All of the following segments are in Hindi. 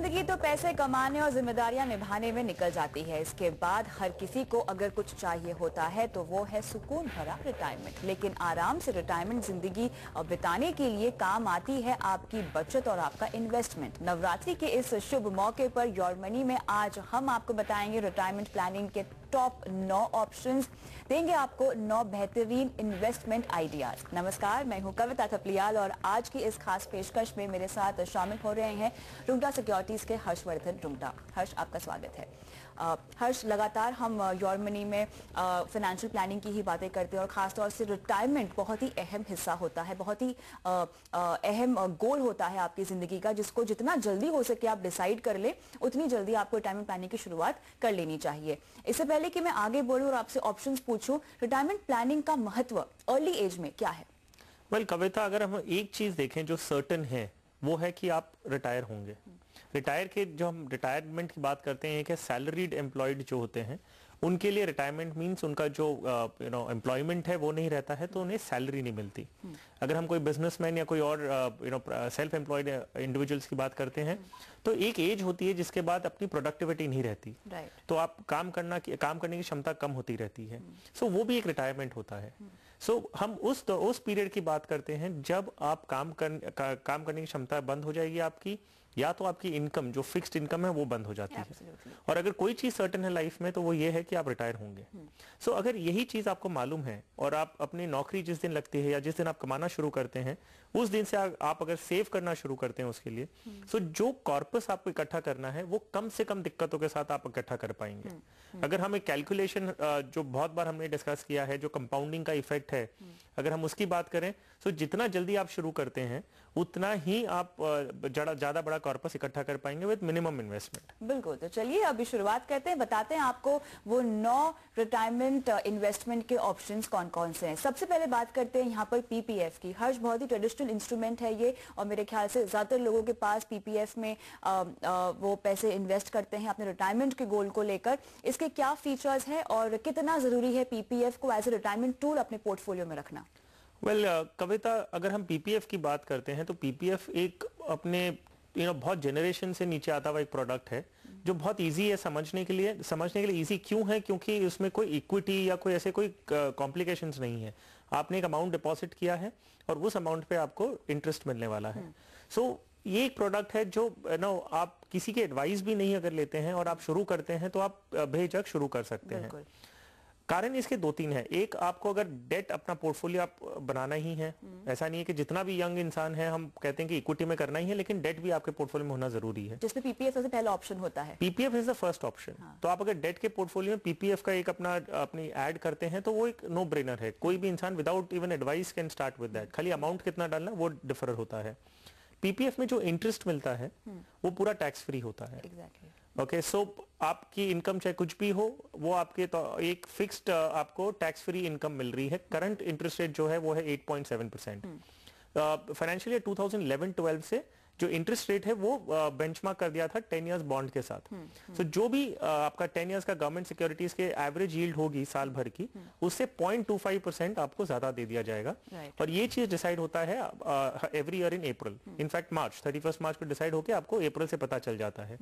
जिंदगी तो पैसे कमाने और जिम्मेदारियां निभाने में निकल जाती है। इसके बाद हर किसी को अगर कुछ चाहिए होता है तो वो है सुकून भरा रिटायरमेंट। लेकिन आराम से रिटायरमेंट जिंदगी बिताने के लिए काम आती है आपकी बचत और आपका इन्वेस्टमेंट। नवरात्रि के इस शुभ मौके पर योर मनी में आज हम आपको बताएंगे रिटायरमेंट प्लानिंग के टॉप 9 ऑप्शंस, देंगे आपको 9 बेहतरीन इन्वेस्टमेंट आइडियाज। नमस्कार, मैं हूं कविता थपलियाल और आज की इस खास पेशकश में मेरे साथ शामिल हो रहे हैं रुंगटा सिक्योरिटीज के हर्षवर्धन रुंगटा। हर्ष, आपका स्वागत है। हर्ष, लगातार हम योर मनी में फाइनेंशियल प्लानिंग की ही बातें करते हैं और खासतौर से रिटायरमेंट बहुत ही अहम हिस्सा होता है, बहुत ही अहम गोल होता है आपकी जिंदगी का, जिसको जितना जल्दी हो सके आप डिसाइड कर ले, उतनी जल्दी आपको रिटायरमेंट प्लानिंग की शुरुआत कर लेनी चाहिए। इससे पहले कि मैं आगे बढ़ूं और आपसे ऑप्शंस पूछूं, रिटायरमेंट प्लानिंग का महत्व अर्ली एज में क्या है? वेल कविता, अगर हम एक चीज देखें जो सर्टन है वो है कि आप रिटायर होंगे। रिटायर के जो हम रिटायरमेंट की बात करते हैं कि सैलरीड एम्प्लॉयड जो होते हैं उनके लिए रिटायरमेंट मींस उनका जो एम्प्लॉयमेंट है वो नहीं रहता है, तो उन्हें सैलरी नहीं मिलती। अगर हम कोई बिजनेसमैन या कोई और सेल्फ एम्प्लॉयड इंडिविजुअल्स की बात करते हैं तो एक एज होती है जिसके बाद अपनी प्रोडक्टिविटी नहीं रहती, तो आप काम करने की क्षमता कम होती रहती है। सो वो भी एक रिटायरमेंट होता है। सो हम उस पीरियड की बात करते हैं जब आप काम करने की क्षमता बंद हो जाएगी आपकी, या तो आपकी इनकम जो फिक्स्ड इनकम है वो बंद हो जाती है। और अगर कोई चीज सर्टेन है लाइफ में तो वो ये है कि आप रिटायर होंगे। सो अगर यही चीज आपको मालूम है और आप अपनी नौकरी जिस दिन लगती है या जिस दिन आप कमाना शुरू करते हैं उस दिन से आप अगर सेव करना शुरू करते हैं उसके लिए, सो जो कॉर्पस आपको इकट्ठा करना है वो कम से कम दिक्कतों के साथ आप इकट्ठा कर पाएंगे। अगर हम एक कैलकुलेशन जो बहुत बार हमने डिस्कस किया है, जो कंपाउंडिंग का इफेक्ट है, अगर हम उसकी बात करें तो जितना जल्दी आप शुरू करते हैं उतना ही आप ज्यादा बड़ा कॉर्पस इकट्ठा कर पाएंगे विद मिनिमम इन्वेस्टमेंट। बिल्कुल, तो चलिए अभी शुरुआत करते हैं, बताते हैं आपको वो 9 रिटायरमेंट इन्वेस्टमेंट के ऑप्शंस कौन कौन से हैं। सबसे पहले बात करते हैं यहाँ पर पीपीएफ की। हर्ष, बहुत ही ट्रेडिशनल इंस्ट्रूमेंट है ये और मेरे ख्याल से ज्यादातर लोगों के पास पीपीएफ में वो पैसे इन्वेस्ट करते हैं अपने रिटायरमेंट के गोल को लेकर। इसके क्या फीचर्स है और कितना जरूरी है पीपीएफ को एज ए रिटायरमेंट टूल अपने पोर्टफोलियो में रखना? वेल कविता, अगर हम पीपीएफ की बात करते हैं तो पीपीएफ एक अपने बहुत जनरेशन से नीचे आता हुआ एक प्रोडक्ट है जो बहुत इजी है समझने के लिए इजी क्यों है? क्योंकि उसमें कोई इक्विटी या कोई ऐसे कोई कॉम्प्लिकेशंस नहीं है। आपने एक अमाउंट डिपॉजिट किया है और उस अमाउंट पे आपको इंटरेस्ट मिलने वाला है। सो ये एक प्रोडक्ट है जो आप किसी के एडवाइस भी नहीं अगर लेते हैं और आप शुरू करते हैं तो आप बेझिझक शुरू कर सकते हैं। कारण इसके 2-3 है। एक, आपको अगर डेट अपना पोर्टफोलियो आप बनाना ही है, ऐसा नहीं है कि जितना भी यंग इंसान है हम कहते हैं कि इक्विटी में करना ही है, लेकिन डेट भी आपके पोर्टफोलियो में होना जरूरी है, जिसमें पीपीएफ सबसे पहला ऑप्शन होता है। PPF is the first option. तो आप अगर डेट के पोर्टफोलियो में पीपीएफ का एक अपनी ऐड करते हैं तो वो एक नो ब्रेनर है। कोई भी इंसान without even advice can start with that. खाली अमाउंट कितना डालना वो डिफर होता है। पीपीएफ में जो इंटरेस्ट मिलता है वो पूरा टैक्स फ्री होता है। ओके, सो आपकी इनकम चाहे कुछ भी हो वो आपके तो एक फिक्स्ड आपको टैक्स फ्री इनकम मिल रही है। करंट इंटरेस्ट रेट जो है वो है 8.7%। फाइनेंशियल ईयर 2011-12 से जो इंटरेस्ट रेट है वो बेंचमार्क कर दिया था 10 इयर्स बॉन्ड के साथ। सो जो भी आपका 10 इयर्स का गवर्नमेंट सिक्योरिटीज के एवरेज यील्ड होगी साल भर की, उससे 0.25% आपको ज्यादा दे दिया जाएगा। और ये चीज डिसाइड होता है every year in April. In fact 31 मार्च को डिसाइड होकर आपको अप्रैल से पता चल जाता है।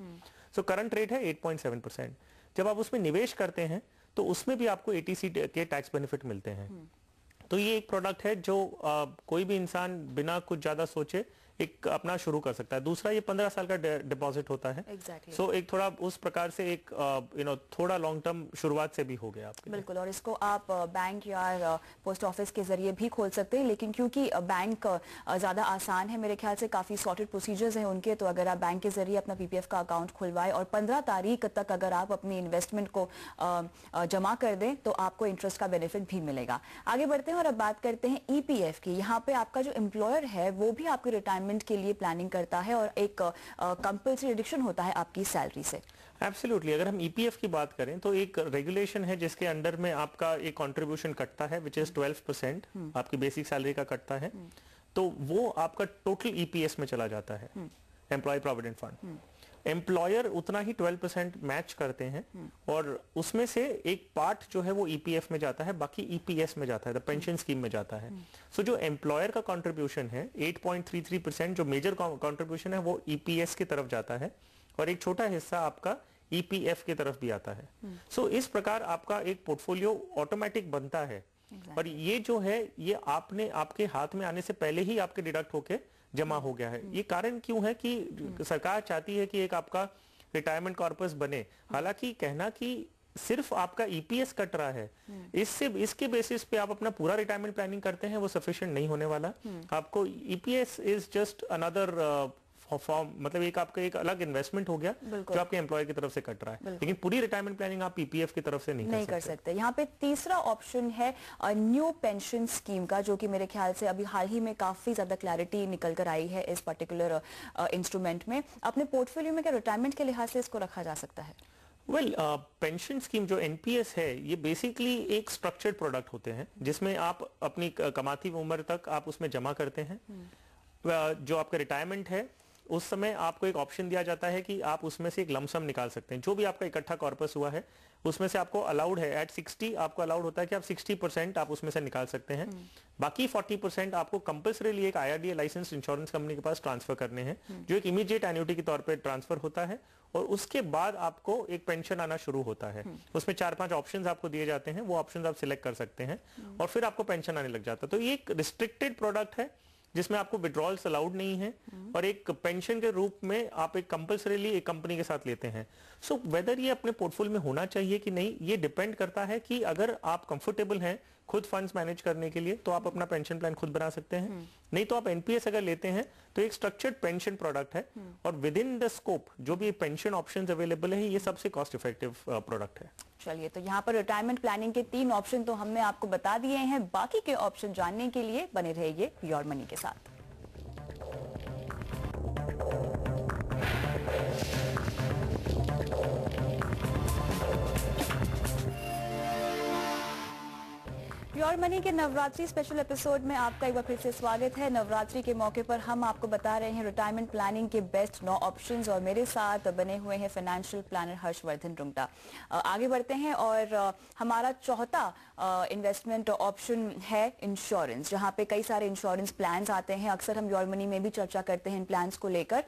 सो करंट रेट है 8.7%। जब आप उसमें निवेश करते हैं तो उसमें भी आपको एटीसी के टैक्स बेनिफिट मिलते हैं। तो ये एक प्रोडक्ट है जो कोई भी इंसान बिना कुछ ज्यादा सोचे एक अपना शुरू कर सकता है। दूसरा, ये 15 साल का डिपॉजिट होता है। सो एक थोड़ा उस प्रकार से एक थोड़ा लॉन्ग टर्म शुरुआत से भी हो गया आपके। बिल्कुल, और इसको आप बैंक या पोस्ट ऑफिस के जरिए भी खोल सकते हैं, लेकिन क्योंकि बैंक ज्यादा आसान है, मेरे ख्याल से काफी सॉर्टेड प्रोसीजर्स हैं उनके, तो अगर आप बैंक के जरिए अपना पीपीएफ का अकाउंट खुलवाएं और 15 तारीख तक अगर आप अपनी इन्वेस्टमेंट को जमा कर दें तो आपको इंटरेस्ट का बेनिफिट भी मिलेगा। आगे बढ़ते हैं और अब बात करते हैं ईपीएफ की। यहाँ पे आपका जो एम्प्लॉयर है वो भी आपके रिटायरमेंट के लिए प्लानिंग करता है और एक कंपल्सरी रिडक्शन होता है आपकी सैलरी से। एब्सोल्युटली, अगर हम ईपीएफ की बात करें तो एक रेगुलेशन है जिसके अंडर में आपका एक कंट्रीब्यूशन कटता है विच इज 12% आपकी बेसिक सैलरी का कटता है। तो वो आपका टोटल ईपीएस में चला जाता है, एम्प्लॉय प्रोविडेंट फंड। एम्प्लॉयर उतना ही 12% मैच करते हैं और उसमें से एक पार्ट जो है वो ईपीएफ में जाता है, बाकी ईपीएस में जाता है, पेंशन स्कीम में जाता है। सो जो एम्प्लॉयर का कंट्रीब्यूशन है 8.33%, जो मेजर कंट्रीब्यूशन है वो ईपीएस की तरफ जाता है और एक छोटा हिस्सा आपका ईपीएफ की तरफ भी आता है। सो इस प्रकार आपका एक पोर्टफोलियो ऑटोमेटिक बनता है। और ये जो है ये आपने आपके हाथ में आने से पहले ही आपके डिडक्ट होके जमा हो गया है। ये कारण क्यों है कि सरकार चाहती है कि एक आपका रिटायरमेंट कॉर्पस बने। हालांकि कहना कि सिर्फ आपका ईपीएस कट रहा है, इसके बेसिस पे आप अपना पूरा रिटायरमेंट प्लानिंग करते हैं, वो सफिशिएंट नहीं होने वाला। आपको EPS is just another form, मतलब एक आपका एक अलग इन्वेस्टमेंट हो गया जो आपके एम्प्लॉयर की तरफ से कट रहा है, लेकिन पूरी रिटायरमेंट प्लानिंग आप पीपीएफ की तरफ से नहीं कर सकते। यहाँ पे तीसरा ऑप्शन है न्यू पेंशन स्कीम का, जो कि मेरे ख्याल से अभी हाल ही में काफी ज्यादा क्लैरिटी निकल कर आई है इस पर्टिकुलर इंस्ट्रूमेंट में। अपने पोर्टफोलियो में क्या रिटायरमेंट के लिहाज से इसको रखा जा सकता है? पेंशन स्कीम जो एनपीएस है ये बेसिकली एक स्ट्रक्चर्ड प्रोडक्ट होते हैं जिसमें आप अपनी कमाती उम्र तक आप उसमें जमा करते हैं। जो आपका रिटायरमेंट है उस समय आपको एक ऑप्शन दिया जाता है कि आप उसमें से एक लमसम निकाल सकते हैं। जो भी आपका इकट्ठा कॉर्पस हुआ है उसमें से आपको अलाउड है एट 60 आपको अलाउड होता है कि आप 60% आप उसमें से निकाल सकते हैं। बाकी 40% आपको कंपल्सरीली एक आईआरडीए लाइसेंस इंश्योरेंस कंपनी के पास ट्रांसफर करने हैं, जो एक इमीडिएट एन्युटी के तौर पे ट्रांसफर होता है। और उसके बाद आपको एक पेंशन आना शुरू होता है। उसमें 4-5 ऑप्शंस आपको दिए जाते हैं, वो ऑप्शंस आप सिलेक्ट कर सकते हैं और फिर आपको पेंशन आने लग जाता है। तो ये एक रिस्ट्रिक्टेड प्रोडक्ट है जिसमें आपको विड्रॉल्स अलाउड नहीं है और एक पेंशन के रूप में आप एक कंपल्सरीली एक कंपनी के साथ लेते हैं। सो वेदर ये अपने पोर्टफोलियो में होना चाहिए कि नहीं, ये डिपेंड करता है कि अगर आप कंफर्टेबल हैं खुद फंड्स मैनेज करने के लिए तो आप अपना पेंशन प्लान खुद बना सकते हैं। नहीं तो आप एनपीएस अगर लेते हैं तो एक स्ट्रक्चर्ड पेंशन प्रोडक्ट है और विद इन द स्कोप जो भी पेंशन ऑप्शंस अवेलेबल है ये सबसे कॉस्ट इफेक्टिव प्रोडक्ट है। चलिए, तो यहाँ पर रिटायरमेंट प्लानिंग के 3 ऑप्शन तो हमने आपको बता दिए हैं। बाकी के ऑप्शन जानने के लिए बने रहिए योर मनी के साथ। योर मनी के नवरात्रि स्पेशल एपिसोड में आपका एक बार फिर से स्वागत है। नवरात्रि के मौके पर हम आपको बता रहे हैं रिटायरमेंट प्लानिंग के बेस्ट 9 ऑप्शंस और मेरे साथ बने हुए हैं फाइनेंशियल प्लानर हर्षवर्धन रुंगटा। आगे बढ़ते हैं और हमारा चौथा इन्वेस्टमेंट ऑप्शन है इंश्योरेंस, जहां पे कई सारे इंश्योरेंस प्लान्स आते हैं। अक्सर हम योर मनी में भी चर्चा करते हैं इन प्लान्स को लेकर।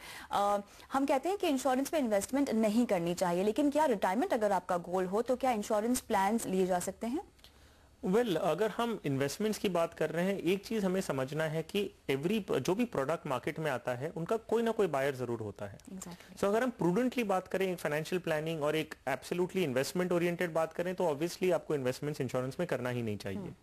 हम कहते हैं कि इंश्योरेंस पे इन्वेस्टमेंट नहीं करनी चाहिए, लेकिन क्या रिटायरमेंट अगर आपका गोल हो तो क्या इंश्योरेंस प्लान्स लिए जा सकते हैं? अगर हम इन्वेस्टमेंट्स की बात कर रहे हैं, एक चीज हमें समझना है कि जो भी प्रोडक्ट मार्केट में आता है उनका कोई ना कोई बायर जरूर होता है। सो अगर हम प्रूडेंटली बात करें, एक फाइनेंशियल प्लानिंग और एक एब्सोल्युटली इन्वेस्टमेंट ओरिएंटेड बात करें तो ऑब्वियसली आपको इन्वेस्टमेंट्स इंश्योरेंस में करना ही नहीं चाहिए।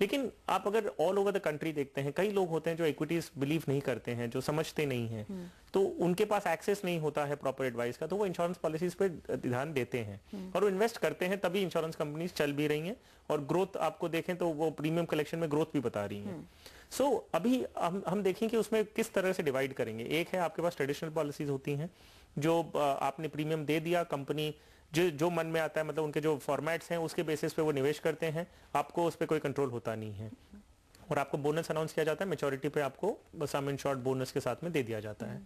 लेकिन आप अगर ऑल ओवर द कंट्री देखते हैं, कई लोग होते हैं जो इक्विटीज बिलीव नहीं करते हैं, जो समझते नहीं हैं, तो उनके पास एक्सेस नहीं होता है प्रॉपर एडवाइस का, तो वो इंश्योरेंस पॉलिसीज पे ध्यान देते हैं और वो इन्वेस्ट करते हैं। तभी इंश्योरेंस कंपनीज चल भी रही हैं और ग्रोथ आपको देखें तो वो प्रीमियम कलेक्शन में ग्रोथ भी बता रही हैं। सो अभी हम देखें कि उसमें किस तरह से डिवाइड करेंगे। एक है आपके पास ट्रेडिशनल पॉलिसीज होती हैं जो आपने प्रीमियम दे दिया, कंपनी जो मन में आता है, मतलब उनके जो फॉर्मेट्स हैं उसके बेसिस पे वो निवेश करते हैं, आपको उस पर कोई कंट्रोल होता नहीं है और आपको बोनस अनाउंस किया जाता है, मैच्योरिटी पे आपको सम इंश्योर्ड बोनस के साथ में दे दिया जाता है।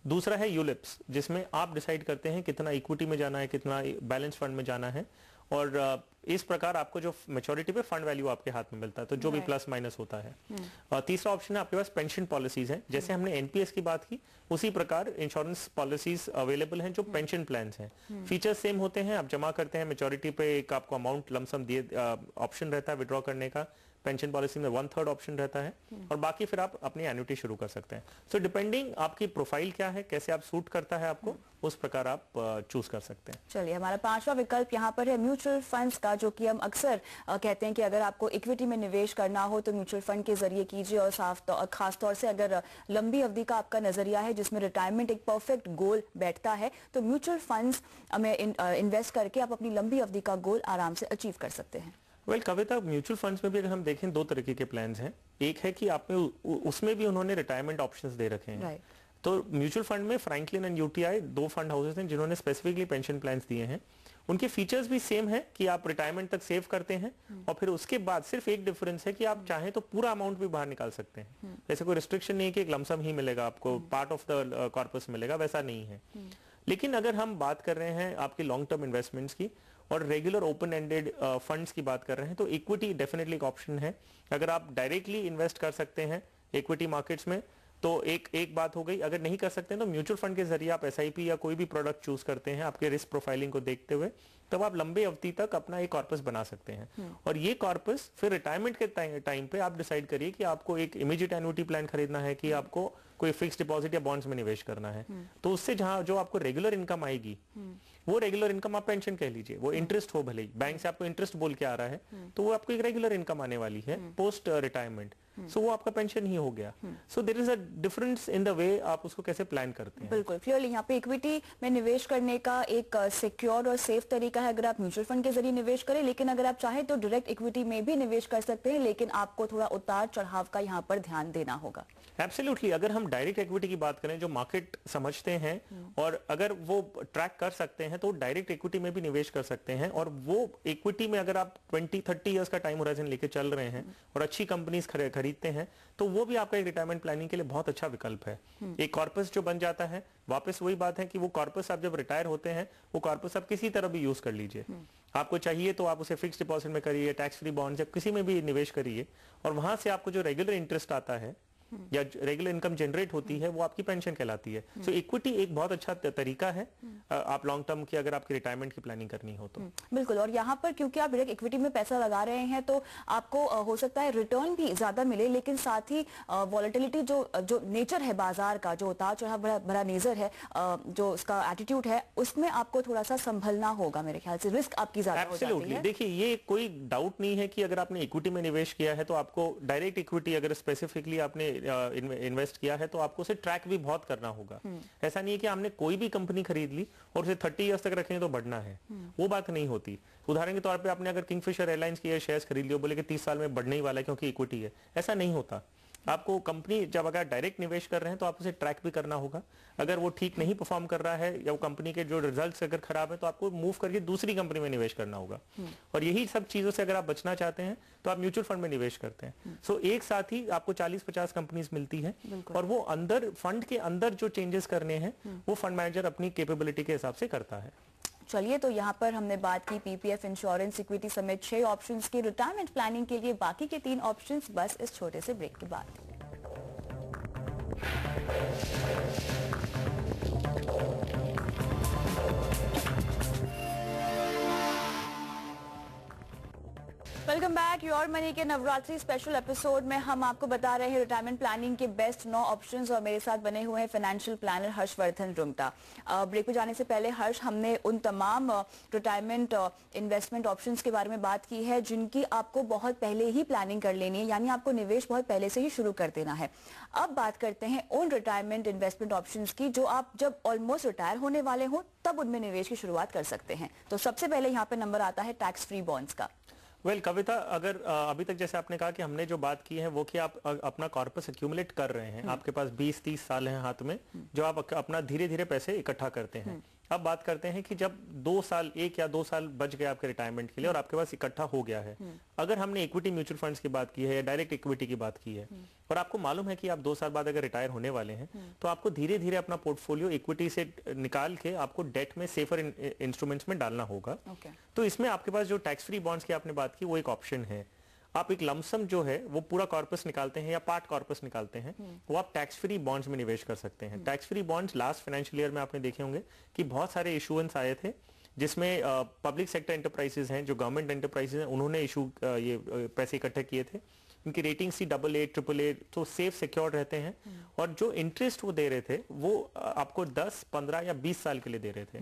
दूसरा है यूलिप्स, जिसमें आप डिसाइड करते हैं कितना इक्विटी में जाना है, कितना बैलेंस फंड में जाना है और इस प्रकार आपको जो मैच्योरिटी पे फंड वैल्यू आपके हाथ में मिलता है, तो जो भी प्लस माइनस होता है। और तीसरा ऑप्शन है आपके पास पेंशन पॉलिसीज हैं। जैसे हमने एनपीएस की बात की उसी प्रकार इंश्योरेंस पॉलिसीज अवेलेबल हैं जो पेंशन प्लान्स हैं। फीचर्स सेम होते हैं, आप जमा करते हैं, मैच्योरिटी पे एक आपको अमाउंट लमसम दिए ऑप्शन रहता है विड्रॉ करने का। पेंशन पॉलिसी में 1/3 ऑप्शन रहता है और बाकी फिर आप अपनी एन्युटी शुरू कर सकते हैं। सो डिपेंडिंग आपकी प्रोफाइल क्या है, कैसे आप सूट करता है आपको, उस प्रकार आप चूज कर सकते हैं। चलिए, हमारा 5वां विकल्प यहाँ पर है म्यूचुअल फंड्स का, जो कि हम अक्सर कहते हैं कि अगर आपको इक्विटी में निवेश करना हो तो म्यूचुअल फंड के जरिए कीजिए और खास तौर से अगर लंबी अवधि का आपका नजरिया है जिसमें रिटायरमेंट एक परफेक्ट गोल बैठता है तो म्यूचुअल फंड्स में इन्वेस्ट करके आप अपनी लंबी अवधि का गोल आराम से अचीव कर सकते हैं। कविता, म्यूचुअल फंड्स में भी अगर हम देखें 2 तरीके के प्लान्स हैं। एक है कि आपने उसमें भी उन्होंने रिटायरमेंट ऑप्शंस दे रखे हैं। तो म्यूचुअल फंड में Franklin and UTI 2 fund houses हैं जिन्होंने स्पेसिफिकली पेंशन प्लान्स दिए हैं। उनके फीचर्स भी सेम है कि आप रिटायरमेंट तक सेव करते हैं और फिर उसके बाद सिर्फ एक डिफरेंस है कि आप चाहें तो पूरा अमाउंट भी बाहर निकाल सकते हैं। जैसे कोई रिस्ट्रिक्शन नहीं है कि एक लमसम ही मिलेगा आपको, पार्ट ऑफ द कॉर्पस मिलेगा, वैसा नहीं है। लेकिन अगर हम बात कर रहे हैं आपकी लॉन्ग टर्म इन्वेस्टमेंट्स की और रेगुलर ओपन एंडेड फंड्स की बात कर रहे हैं तो इक्विटी डेफिनेटली एक ऑप्शन है। अगर आप डायरेक्टली इन्वेस्ट कर सकते हैं इक्विटी मार्केट्स में तो एक बात हो गई। अगर नहीं कर सकते हैं तो म्यूचुअल फंड के जरिए आप एसआईपी या कोई भी प्रोडक्ट चूज करते हैं आपके रिस्क प्रोफाइलिंग को देखते हुए, तब आप लंबे अवधि तक अपना एक कॉर्पस बना सकते हैं। और ये कॉर्पस फिर रिटायरमेंट के टाइम पे आप डिसाइड करिए कि आपको एक इमीडिएट एन्युटी प्लान खरीदना है कि आपको कोई फिक्स डिपॉजिट या बॉन्ड्स में निवेश करना है। तो उससे जहां जो आपको रेगुलर इनकम आएगी, वो रेगुलर इनकम आप पेंशन कह लीजिए, वो इंटरेस्ट हो भले ही, बैंक से आपको इंटरेस्ट बोल के आ रहा है, तो वो आपको एक रेगुलर इनकम आने वाली है पोस्ट रिटायरमेंट। सो वो आपका पेंशन ही हो गया। So there is a difference in the way आप उसको कैसे प्लान करते हैं। बिल्कुल क्लियरली यहाँ पे इक्विटी में निवेश करने का एक सिक्योर और सेफ तरीका है अगर आप म्यूचुअल फंड के जरिए निवेश करें, लेकिन अगर आप चाहें तो डायरेक्ट इक्विटी में भी निवेश कर सकते हैं, लेकिन आपको थोड़ा उतार चढ़ाव का यहाँ पर ध्यान देना होगा। एब्सोल्युटली, अगर हम डायरेक्ट इक्विटी की बात करें जो मार्केट समझते हैं और अगर वो ट्रैक कर सकते हैं तो डायरेक्ट इक्विटी में भी निवेश कर सकते हैं। और वो इक्विटी में अगर आप 20-30 इयर्स का टाइम होराइजन लेके चल रहे हैं और अच्छी कंपनीज खरीदते हैं तो वो भी आपका एक रिटायरमेंट प्लानिंग के लिए बहुत अच्छा विकल्प है। एक कॉर्पस जो बन जाता है, वापस वही बात है कि वो कॉर्पस आप जब रिटायर होते हैं वो कॉर्पस आप किसी तरह भी यूज कर लीजिए। आपको चाहिए तो आप उसे फिक्स डिपॉजिट में करिए, टैक्स फ्री बॉन्ड या किसी में भी निवेश करिए, और वहां से आपको जो रेगुलर इंटरेस्ट आता है या रेगुलर इनकम जनरेट होती है वो आपकी पेंशन कहलाती है। सो इक्विटी एक बहुत अच्छा तरीका है आप लॉन्ग टर्म की अगर आपकी रिटायरमेंट की प्लानिंग करनी हो तो। बिल्कुल, और यहाँ पर क्योंकि आप डायरेक्ट इक्विटी में पैसा लगा रहे हैं तो आपको हो सकता है रिटर्न भी ज्यादा मिले, लेकिन साथ ही वॉलेटिलिटी जो नेचर है बाजार का, जो उतार चढ़ाव भरा नेचर है, जो उसका एटीट्यूड है, उसमें आपको थोड़ा सा संभलना होगा मेरे ख्याल से, रिस्क आपकी ज्यादा हो जाती है। देखिए, ये कोई डाउट नहीं है कि अगर आपने इक्विटी में निवेश किया है तो आपको डायरेक्ट इक्विटी अगर स्पेसिफिकली आपने इन्वेस्ट किया है तो आपको उसे ट्रैक भी बहुत करना होगा। ऐसा नहीं है कि हमने कोई भी कंपनी खरीद ली और उसे 30 इयर्स तक रखेंगे तो बढ़ना है, वो बात नहीं होती। उदाहरण के तौर पे आपने अगर किंगफिशर एयरलाइंस की शेयर्स खरीद लियो, बोले कि 30 साल में बढ़ने ही वाला है क्योंकि इक्विटी है, ऐसा नहीं होता। आपको कंपनी जब अगर डायरेक्ट निवेश कर रहे हैं तो आप उसे ट्रैक भी करना होगा। अगर वो ठीक नहीं परफॉर्म कर रहा है या वो कंपनी के जो रिजल्ट्स अगर खराब है तो आपको मूव करके दूसरी कंपनी में निवेश करना होगा। और यही सब चीजों से अगर आप बचना चाहते हैं तो आप म्यूचुअल फंड में निवेश करते हैं। सो एक साथ ही आपको 40-50 कंपनीज मिलती है और वो अंदर फंड के अंदर जो चेंजेस करने हैं वो फंड मैनेजर अपनी कैपेबिलिटी के हिसाब से करता है। चलिए, तो यहाँ पर हमने बात की पीपीएफ, इंश्योरेंस, इक्विटी समेत 6 ऑप्शंस की। रिटायरमेंट प्लानिंग के लिए बाकी के 3 ऑप्शंस बस इस छोटे से ब्रेक के बाद। Welcome back. योर मनी के नवरात्रि स्पेशल एपिसोड में हम आपको बता रहे हैं रिटायरमेंट प्लानिंग के बेस्ट 9 ऑप्शंस, और मेरे साथ बने हुए हैं financial planner Harshvardhan Rungta. Break पे जाने से पहले हर्ष, हमने उन तमाम रिटायरमेंट इन्वेस्टमेंट ऑप्शंस के बारे में बात की है जिनकी आपको बहुत पहले ही प्लानिंग कर लेनी है, यानी आपको निवेश बहुत पहले से ही शुरू कर देना है। अब बात करते हैं उन रिटायरमेंट इन्वेस्टमेंट ऑप्शंस की जो आप जब ऑलमोस्ट रिटायर होने वाले हो तब उनमें निवेश की शुरुआत कर सकते हैं। तो सबसे पहले यहाँ पे नंबर आता है टैक्स फ्री बॉन्ड्स का। कविता, अगर अभी तक जैसे आपने कहा कि हमने जो बात की है वो कि आप अपना कॉर्पस एक्यूमुलेट कर रहे हैं, आपके पास 20-30 साल हैं हाथ में, जो आप अपना धीरे धीरे पैसे इकट्ठा करते हैं। अब बात करते हैं कि जब 1 या 2 साल बच गए आपके रिटायरमेंट के लिए और आपके पास इकट्ठा हो गया है, अगर हमने इक्विटी म्यूचुअल फंड्स की बात की है या डायरेक्ट इक्विटी की बात की है और आपको मालूम है कि आप 2 साल बाद अगर रिटायर होने वाले हैं तो आपको धीरे धीरे अपना पोर्टफोलियो इक्विटी से निकाल के आपको डेट में सेफर इंस्ट्रूमेंट्स में डालना होगा। तो इसमें आपके पास जो टैक्स फ्री बॉन्ड्स की आपने बात की वो एक ऑप्शन है। आप एक लमसम जो है वो पूरा कॉर्पस निकालते हैं या पार्ट कॉर्पस निकालते हैं, वो आप टैक्स फ्री बॉन्ड्स में निवेश कर सकते हैं। Tax free bonds last financial year में आपने देखे होंगे कि बहुत सारे इशुएंस आए थे जिसमें पब्लिक सेक्टर एंटरप्राइजेस हैं, जो गवर्नमेंट एंटरप्राइजेस हैं, उन्होंने ये पैसे इकट्ठे किए थे। उनकी रेटिंग सी AA, AAA, तो सेफ सिक्योर रहते हैं और जो इंटरेस्ट वो दे रहे थे वो आपको 10, 15 या 20 साल के लिए दे रहे थे।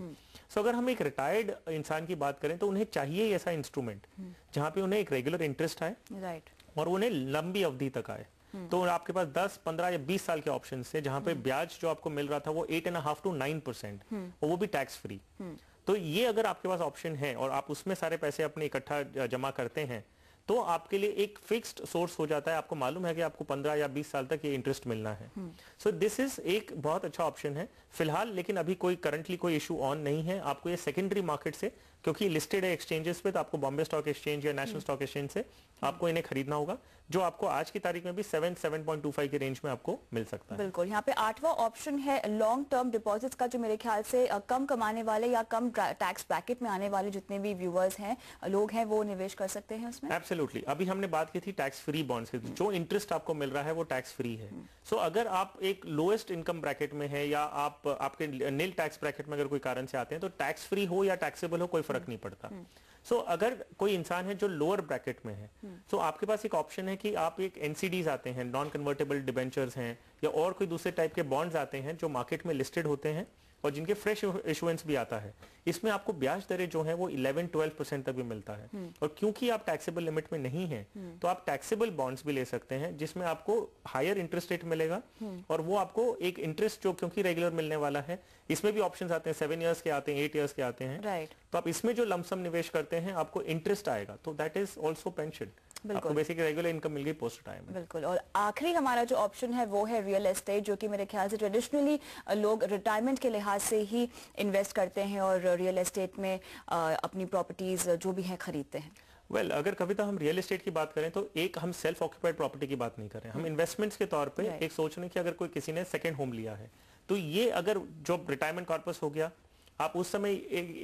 सो अगर हम एक रिटायर्ड इंसान की बात करें तो उन्हें चाहिए ऐसा इंस्ट्रूमेंट जहां पे उन्हें एक रेगुलर इंटरेस्ट आए और उन्हें लंबी अवधि तक आए। तो आपके पास 10, 15 या 20 साल के ऑप्शन थे जहां पे ब्याज जो आपको मिल रहा था वो 8.5 to 9% और वो भी टैक्स फ्री। तो ये अगर आपके पास ऑप्शन है और आप उसमें सारे पैसे अपने इकट्ठा जमा करते हैं तो आपके लिए एक फिक्स्ड सोर्स हो जाता है। आपको मालूम है कि आपको 15 या 20 साल तक ये इंटरेस्ट मिलना है। सो दिस इज एक बहुत अच्छा ऑप्शन है फिलहाल, लेकिन अभी कोई करंटली कोई इशू ऑन नहीं है। आपको ये सेकेंडरी मार्केट से क्योंकि लिस्टेड है एक्सचेंजेस पे, तो आपको बॉम्बे स्टॉक एक्सचेंज या नेशनल स्टॉक एक्सचेंज से आपको इन्हें खरीदना होगा, जो आपको आज की तारीख में भी 7.25 के रेंज में आपको मिल सकता है। बिल्कुल। यहाँ पे 8वां ऑप्शन है लॉन्ग टर्म डिपॉजिट्स का, जो मेरे ख्याल से कम कमाने वाले या कम टैक्स ब्रैकेट में आने वाले जितने भी व्यूअर्स हैं, लोग हैं, वो निवेश कर सकते हैं उसमें। एब्सोल्युटली। अभी हमने बात की थी टैक्स फ्री बॉन्ड्स की, जो इंटरेस्ट आपको मिल रहा है वो टैक्स फ्री है। सो अगर आप एक लोएस्ट इनकम ब्रैकेट में है या आप आपके नील टैक्स ब्रैकेट में अगर कोई कारण से आते हैं, तो टैक्स फ्री हो या टैक्सेबल हो कोई फर्क नहीं पड़ता। सो अगर कोई इंसान है जो लोअर ब्रैकेट में है, सो आपके पास एक ऑप्शन है कि आप एक एनसीडीज आते हैं, नॉन कन्वर्टेबल डिबेंचर्स हैं, या और कोई दूसरे टाइप के बॉन्ड्स आते हैं जो मार्केट में लिस्टेड होते हैं और जिनके फ्रेश इशुएंस भी आता है। इसमें आपको ब्याज दरें जो है वो 11-12% तक भी मिलता है। और क्योंकि आप टैक्सेबल लिमिट में नहीं है, तो आप टैक्सेबल बॉन्ड्स भी ले सकते हैं, जिसमें आपको हायर इंटरेस्ट रेट मिलेगा और वो आपको एक इंटरेस्ट जो क्योंकि रेगुलर मिलने वाला है, इसमें भी ऑप्शंस आते हैं, 7 इयर्स के आते हैं, 8 इयर्स के आते हैं। तो आप इसमें जो लमसम निवेश करते हैं आपको इंटरेस्ट आएगा, तो दैट इज ऑल्सो पेंशन। आपको बेसिकली रेगुलर इनकम मिल गई पोस्ट रिटायरमेंट। बिल्कुल। और आखिरी हमारा जो ऑप्शन है वो है रियल एस्टेट, जो कि मेरे ख्याल से ट्रेडिशनली लोग रिटायरमेंट के लिहाज से ही इन्वेस्ट करते हैं और रियल एस्टेट में अपनी प्रॉपर्टीज जो भी हैं खरीदते हैं। वेल, अगर कविता हम रियल एस्टेट की बात करें तो एक हम सेल्फ ऑक्यूपाइड प्रॉपर्टी की बात नहीं कर रहे हैं, हम इन्वेस्टमेंट्स के तौर पे एक सोच रहे हैं कि अगर कोई किसी ने सेकंड होम लिया है, तो ये अगर जो रिटायरमेंट कॉर्पस हो गया, आप उस समय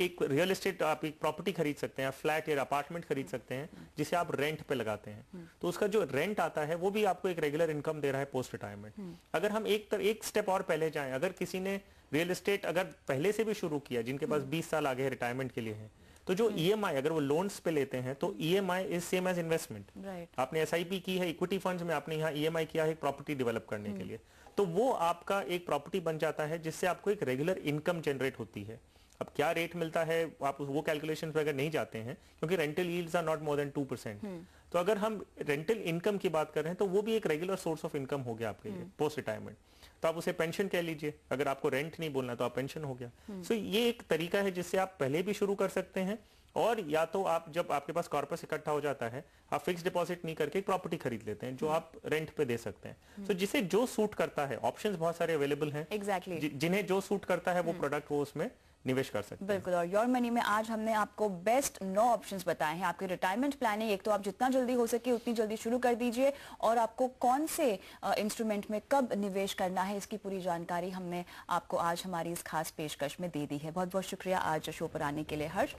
एक रियल एस्टेट, आप एक प्रॉपर्टी खरीद सकते हैं, फ्लैट या अपार्टमेंट खरीद सकते हैं, जिसे आप रेंट पे लगाते हैं। तो उसका जो रेंट आता है वो भी आपको एक रेगुलर इनकम दे रहा है पोस्ट रिटायरमेंट। अगर हम एक स्टेप और पहले जाएं, अगर किसी ने रियल एस्टेट अगर पहले से भी शुरू किया, जिनके पास 20 साल आगे रिटायरमेंट के लिए है, तो जो ईएमआई अगर वो लोन्स पे लेते हैं, तो EMI is same as investment. आपने एसआईपी की है इक्विटी फंड्स में, आपने यहाँ ईएमआई किया है प्रॉपर्टी डेवलप करने के लिए, तो वो आपका एक प्रॉपर्टी बन जाता है, जिससे आपको एक रेगुलर इनकम जनरेट होती है। अब क्या रेट मिलता है आप वो कैलकुलेशन पे अगर नहीं जाते हैं, क्योंकि rental yields are not more than 2%। तो अगर हम रेंटल इनकम की बात कर रहे हैं, तो वो भी एक रेगुलर सोर्स ऑफ इनकम हो गया आपके लिए पोस्ट रिटायरमेंट। तो आप उसे पेंशन कह लीजिए, अगर आपको रेंट नहीं बोलना तो आप पेंशन हो गया। सो ये एक तरीका है जिससे आप पहले भी शुरू कर सकते हैं, और या तो आप जब आपके पास कॉर्पस इकट्ठा हो जाता है, आप फिक्स डिपॉजिट नहीं करके एक प्रॉपर्टी खरीद लेते हैं, जो आप रेंट पे दे सकते हैं। सो जिसे जो सूट करता है, ऑप्शंस बहुत सारे अवेलेबल हैं। एग्जैक्टली। जिन्हें जो सूट करता है वो प्रोडक्ट वो उसमें निवेश कर सकते हैं। बिल्कुल। और योर मनी में आज हमने आपको बेस्ट 9 ऑप्शंस बताए हैं आपके रिटायरमेंट प्लानिंग। एक तो आप जितना जल्दी हो सके उतनी जल्दी शुरू कर दीजिए, और आपको कौन से इंस्ट्रूमेंट में कब निवेश करना है, इसकी पूरी जानकारी हमने आपको आज हमारी इस खास पेशकश में दे दी है। बहुत बहुत शुक्रिया आज शो पर आने के लिए हर्ष।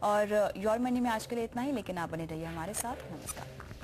और योर मनी में आज के लिए इतना ही, लेकिन आप बने रहिए हमारे साथ। नमस्कार।